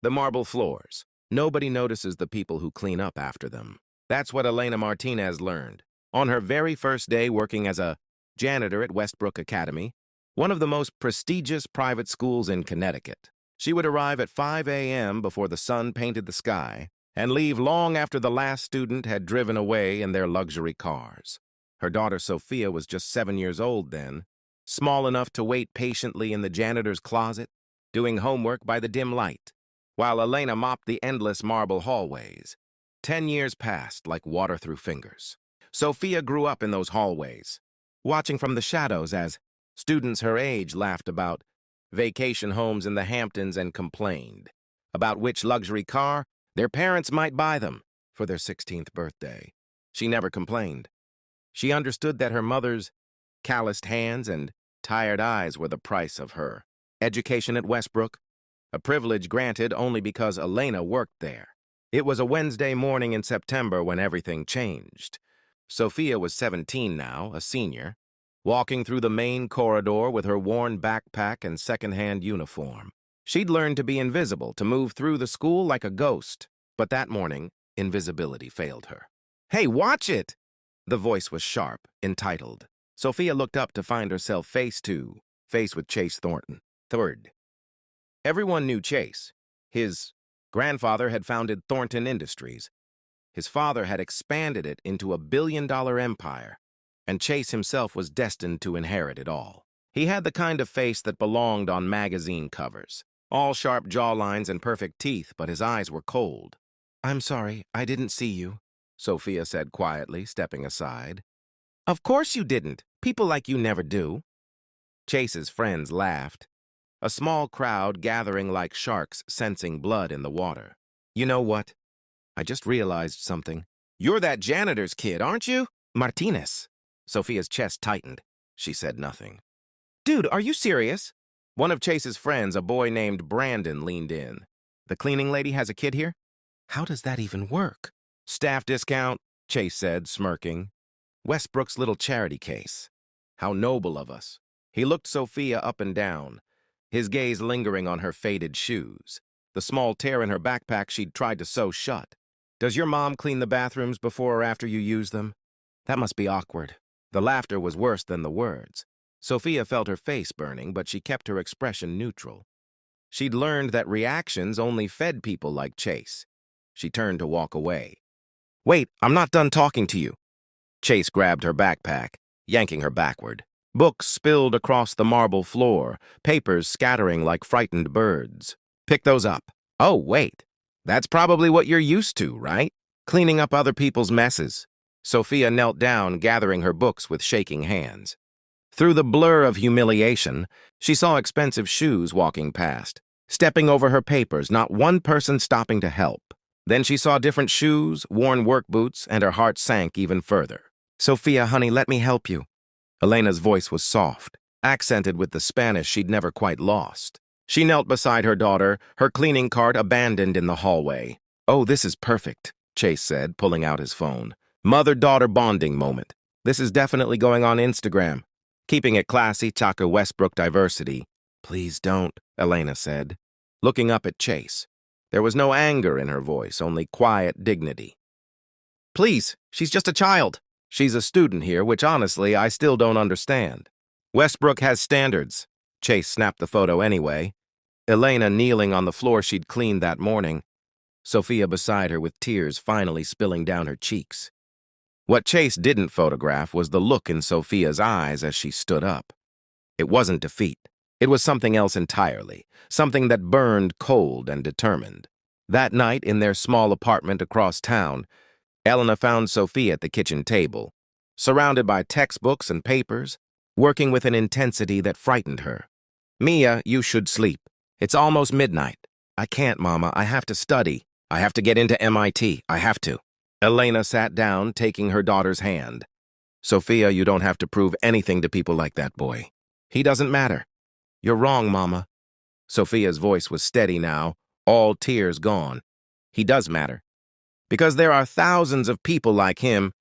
The marble floors. Nobody notices the people who clean up after them. That's what Elena Martinez learned. On her very first day working as a janitor at Westbrook Academy, one of the most prestigious private schools in Connecticut. She would arrive at 5 a.m. before the sun painted the sky and leave long after the last student had driven away in their luxury cars. Her daughter Sophia was just 7 years old then, small enough to wait patiently in the janitor's closet, doing homework by the dim light, while Elena mopped the endless marble hallways. 10 years passed like water through fingers. Sophia grew up in those hallways, watching from the shadows as students her age laughed about vacation homes in the Hamptons and complained about which luxury car their parents might buy them for their 16th birthday. She never complained. She understood that her mother's calloused hands and tired eyes were the price of her education at Westbrook, a privilege granted only because Elena worked there. It was a Wednesday morning in September when everything changed. Sophia was 17 now, a senior, walking through the main corridor with her worn backpack and second-hand uniform. She'd learned to be invisible, to move through the school like a ghost. But that morning, invisibility failed her. "Hey, watch it!" The voice was sharp, entitled. Sophia looked up to find herself face with Chase Thornton, III. Everyone knew Chase. His grandfather had founded Thornton Industries. His father had expanded it into a billion-dollar empire, and Chase himself was destined to inherit it all. He had the kind of face that belonged on magazine covers, all sharp jawlines and perfect teeth, but his eyes were cold. "I'm sorry, I didn't see you," Sophia said quietly, stepping aside. "Of course you didn't. People like you never do." Chase's friends laughed, a small crowd gathering like sharks sensing blood in the water. "You know what? I just realized something. You're that janitor's kid, aren't you? Martinez." Sophia's chest tightened. She said nothing. "Dude, are you serious?" One of Chase's friends, a boy named Brandon, leaned in. "The cleaning lady has a kid here? How does that even work?" "Staff discount," Chase said, smirking. "Westbrook's little charity case. How noble of us." He looked Sophia up and down, his gaze lingering on her faded shoes, the small tear in her backpack she'd tried to sew shut. "Does your mom clean the bathrooms before or after you use them? That must be awkward." The laughter was worse than the words. Sophia felt her face burning, but she kept her expression neutral. She'd learned that reactions only fed people like Chase. She turned to walk away. "Wait, I'm not done talking to you." Chase grabbed her backpack, yanking her backward. Books spilled across the marble floor, papers scattering like frightened birds. "Pick those up." "Oh, wait. That's probably what you're used to, right? Cleaning up other people's messes." Sophia knelt down, gathering her books with shaking hands. Through the blur of humiliation, she saw expensive shoes walking past, stepping over her papers, not one person stopping to help. Then she saw different shoes, worn work boots, and her heart sank even further. "Sophia, honey, let me help you." Elena's voice was soft, accented with the Spanish she'd never quite lost. She knelt beside her daughter, her cleaning cart abandoned in the hallway. "Oh, this is perfect," Chase said, pulling out his phone. "Mother-daughter bonding moment. This is definitely going on Instagram. Keeping it classy, Chaka Westbrook diversity." "Please don't," Elena said, looking up at Chase. There was no anger in her voice, only quiet dignity. "Please, she's just a child." "She's a student here, which honestly I still don't understand." "Westbrook has standards." Chase snapped the photo anyway. Elena kneeling on the floor she'd cleaned that morning, Sophia beside her with tears finally spilling down her cheeks. What Chase didn't photograph was the look in Sophia's eyes as she stood up. It wasn't defeat. It was something else entirely, something that burned cold and determined. That night, in their small apartment across town, Elena found Sophia at the kitchen table, surrounded by textbooks and papers, working with an intensity that frightened her. "Mia, you should sleep. It's almost midnight." "I can't, Mama. I have to study. I have to get into MIT. I have to." Elena sat down, taking her daughter's hand. "Sophia, you don't have to prove anything to people like that boy. He doesn't matter." "You're wrong, Mama." Sophia's voice was steady now, all tears gone. "He does matter. Because there are thousands of people like him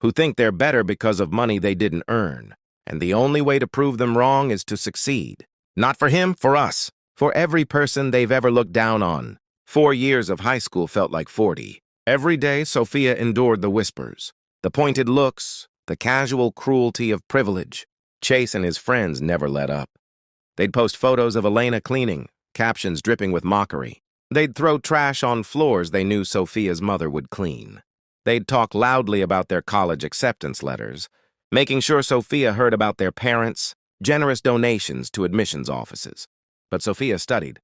who think they're better because of money they didn't earn. And the only way to prove them wrong is to succeed. Not for him, for us. For every person they've ever looked down on. 4 years of high school felt like 40. Every day, Sophia endured the whispers, the pointed looks, the casual cruelty of privilege. Chase and his friends never let up. They'd post photos of Elena cleaning, captions dripping with mockery. They'd throw trash on floors they knew Sophia's mother would clean. They'd talk loudly about their college acceptance letters, making sure Sophia heard about their parents' generous donations to admissions offices. But Sophia studied.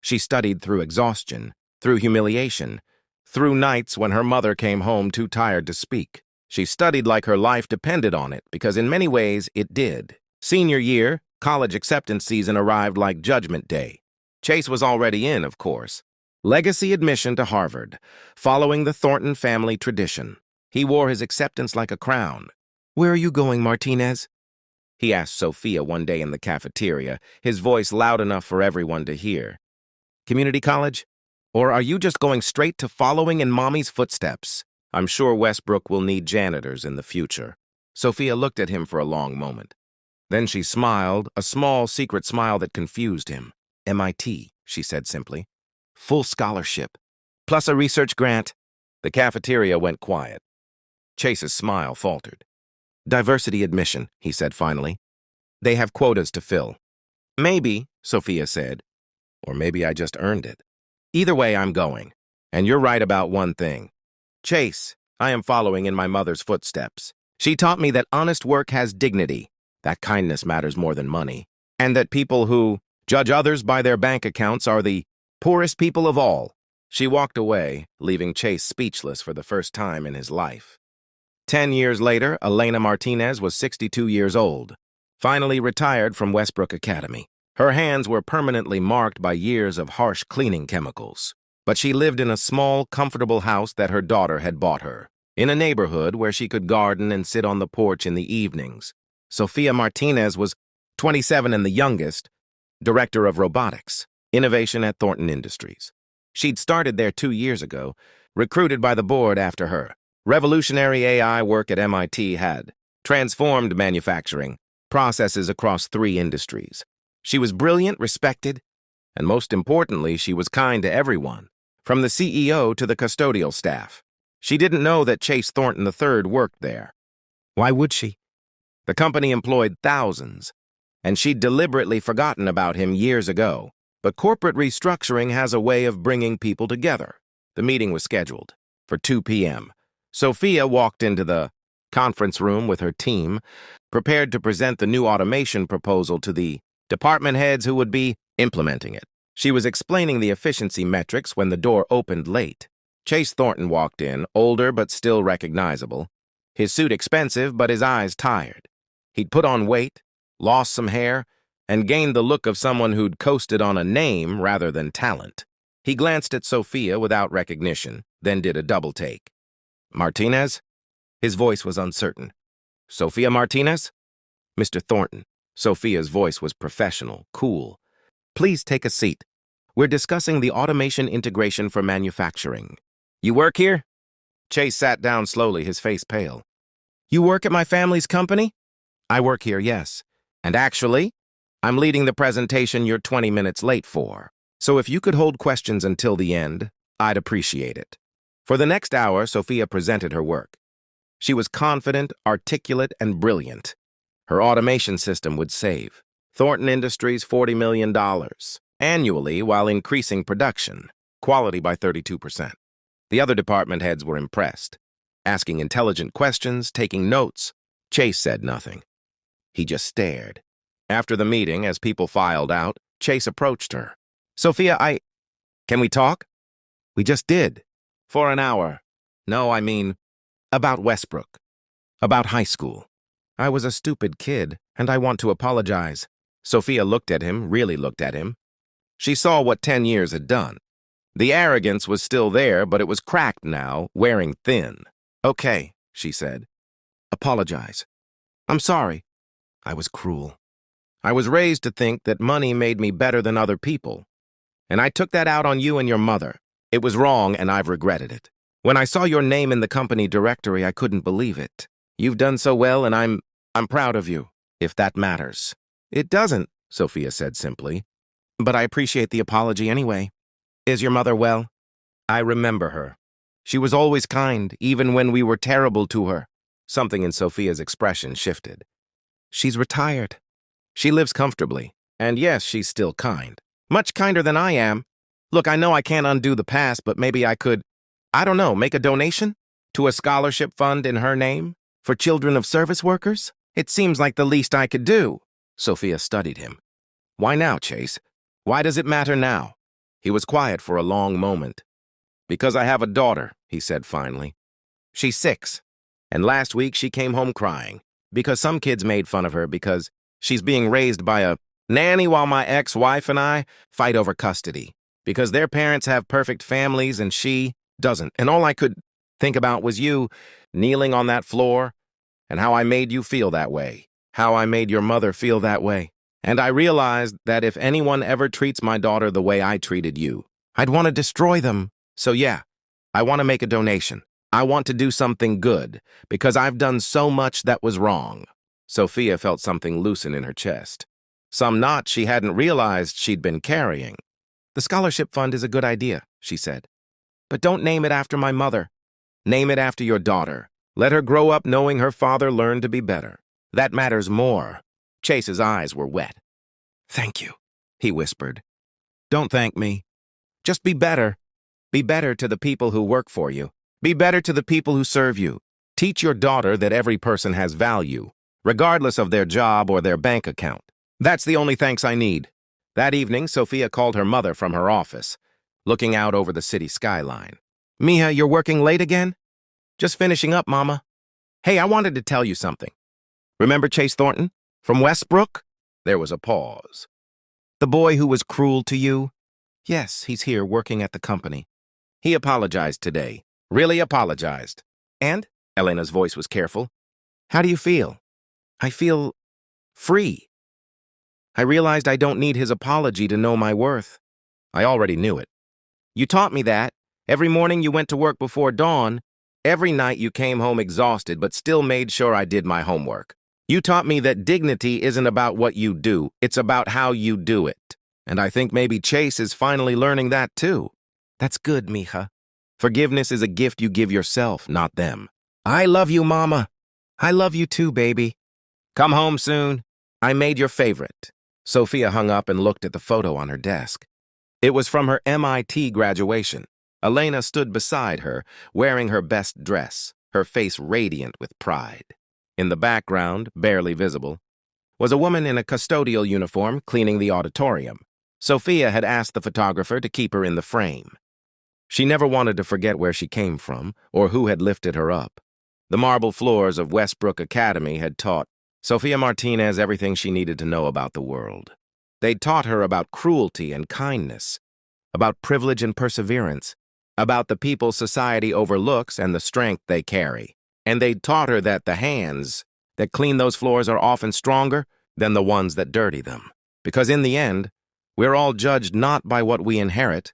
She studied through exhaustion, through humiliation, through nights when her mother came home too tired to speak. She studied like her life depended on it, because in many ways it did. Senior year, college acceptance season arrived like Judgment Day. Chase was already in, of course. Legacy admission to Harvard, following the Thornton family tradition. He wore his acceptance like a crown. "Where are you going, Martinez?" he asked Sophia one day in the cafeteria, his voice loud enough for everyone to hear. "Community college? Or are you just going straight to following in Mommy's footsteps? I'm sure Westbrook will need janitors in the future." Sophia looked at him for a long moment. Then she smiled, a small, secret smile that confused him. "MIT," she said simply. "Full scholarship, plus a research grant." The cafeteria went quiet. Chase's smile faltered. "Diversity admission," he said finally. "They have quotas to fill." "Maybe," Sophia said. "Or maybe I just earned it. Either way, I'm going. And you're right about one thing. Chase, I am following in my mother's footsteps. She taught me that honest work has dignity, that kindness matters more than money, and that people who judge others by their bank accounts are the poorest people of all." She walked away, leaving Chase speechless for the first time in his life. 10 years later, Elena Martinez was 62 years old, finally retired from Westbrook Academy. Her hands were permanently marked by years of harsh cleaning chemicals. But she lived in a small, comfortable house that her daughter had bought her, in a neighborhood where she could garden and sit on the porch in the evenings. Sophia Martinez was 27 and the youngest, director of robotics, innovation at Thornton Industries. She'd started there 2 years ago, recruited by the board after her. Revolutionary AI work at MIT had transformed manufacturing processes across 3 industries. She was brilliant, respected, and most importantly, she was kind to everyone, from the CEO to the custodial staff. She didn't know that Chase Thornton III worked there. Why would she? The company employed thousands, and she'd deliberately forgotten about him years ago. But corporate restructuring has a way of bringing people together. The meeting was scheduled for 2 p.m. Sophia walked into the conference room with her team, prepared to present the new automation proposal to the department heads who would be implementing it. She was explaining the efficiency metrics when the door opened late. Chase Thornton walked in, older but still recognizable. His suit expensive, but his eyes tired. He'd put on weight, lost some hair, and gained the look of someone who'd coasted on a name rather than talent. He glanced at Sophia without recognition, then did a double take. "Martinez?" His voice was uncertain. "Sophia Martinez?" "Mr. Thornton." Sophia's voice was professional, cool. "Please take a seat. We're discussing the automation integration for manufacturing." "You work here?" Chase sat down slowly, his face pale. "You work at my family's company?" "I work here, yes. And actually, I'm leading the presentation you're 20 minutes late for. So if you could hold questions until the end, I'd appreciate it." For the next hour, Sophia presented her work. She was confident, articulate, and brilliant. Her automation system would save Thornton Industries $40 million annually while increasing production, quality by 32%. The other department heads were impressed, asking intelligent questions, taking notes. Chase said nothing. He just stared. After the meeting, as people filed out, Chase approached her. "Sophia, can we talk?" "We just did. For an hour. No, I mean, about Westbrook. About high school. I was a stupid kid, and I want to apologize." Sophia looked at him, really looked at him. She saw what 10 years had done. The arrogance was still there, but it was cracked now, wearing thin. "Okay," she said. "Apologize. I'm sorry. I was cruel. I was raised to think that money made me better than other people. And I took that out on you and your mother. It was wrong, and I've regretted it. When I saw your name in the company directory, I couldn't believe it. You've done so well, and I'm proud of you, if that matters." "It doesn't," Sophia said simply. "But I appreciate the apology anyway. Is your mother well?" I remember her. She was always kind, even when we were terrible to her. Something in Sophia's expression shifted. She's retired. She lives comfortably. And yes, she's still kind. Much kinder than I am. Look, I know I can't undo the past, but maybe I could, I don't know, make a donation to a scholarship fund in her name for children of service workers? It seems like the least I could do. Sophia studied him. Why now, Chase? Why does it matter now? He was quiet for a long moment. Because I have a daughter, he said finally. She's 6, and last week she came home crying because some kids made fun of her because she's being raised by a nanny while my ex-wife and I fight over custody because their parents have perfect families and she doesn't. And all I could think about was you kneeling on that floor and how I made you feel that way, how I made your mother feel that way. And I realized that if anyone ever treats my daughter the way I treated you, I'd want to destroy them. So yeah, I want to make a donation. I want to do something good because I've done so much that was wrong. Sophia felt something loosen in her chest. Some knot she hadn't realized she'd been carrying. The scholarship fund is a good idea, she said. But don't name it after my mother. Name it after your daughter. Let her grow up knowing her father learned to be better. That matters more. Chase's eyes were wet. Thank you, he whispered. Don't thank me. Just be better. Be better to the people who work for you. Be better to the people who serve you. Teach your daughter that every person has value, regardless of their job or their bank account. That's the only thanks I need. That evening, Sophia called her mother from her office, looking out over the city skyline. Mija, you're working late again? Just finishing up, Mama. Hey, I wanted to tell you something. Remember Chase Thornton from Westbrook? There was a pause. The boy who was cruel to you? Yes, he's here working at the company. He apologized today. Really apologized. And? Elena's voice was careful. How do you feel? I feel free. I realized I don't need his apology to know my worth. I already knew it. You taught me that. Every morning you went to work before dawn. Every night you came home exhausted but still made sure I did my homework. You taught me that dignity isn't about what you do, it's about how you do it. And I think maybe Chase is finally learning that too. That's good, Mija. Forgiveness is a gift you give yourself, not them. I love you, Mama. I love you too, baby. Come home soon. I made your favorite. Sophia hung up and looked at the photo on her desk. It was from her MIT graduation. Elena stood beside her, wearing her best dress, her face radiant with pride. In the background, barely visible, was a woman in a custodial uniform cleaning the auditorium. Sophia had asked the photographer to keep her in the frame. She never wanted to forget where she came from or who had lifted her up. The marble floors of Westbrook Academy had taught Sophia Martinez everything she needed to know about the world. They'd taught her about cruelty and kindness, about privilege and perseverance, about the people society overlooks and the strength they carry. And they'd taught her that the hands that clean those floors are often stronger than the ones that dirty them. Because in the end, we're all judged not by what we inherit,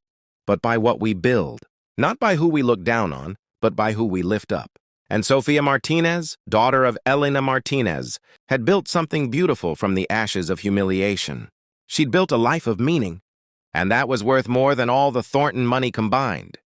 but by what we build. Not by who we look down on, but by who we lift up. And Sophia Martinez, daughter of Elena Martinez, had built something beautiful from the ashes of humiliation. She'd built a life of meaning, and that was worth more than all the Thornton money combined.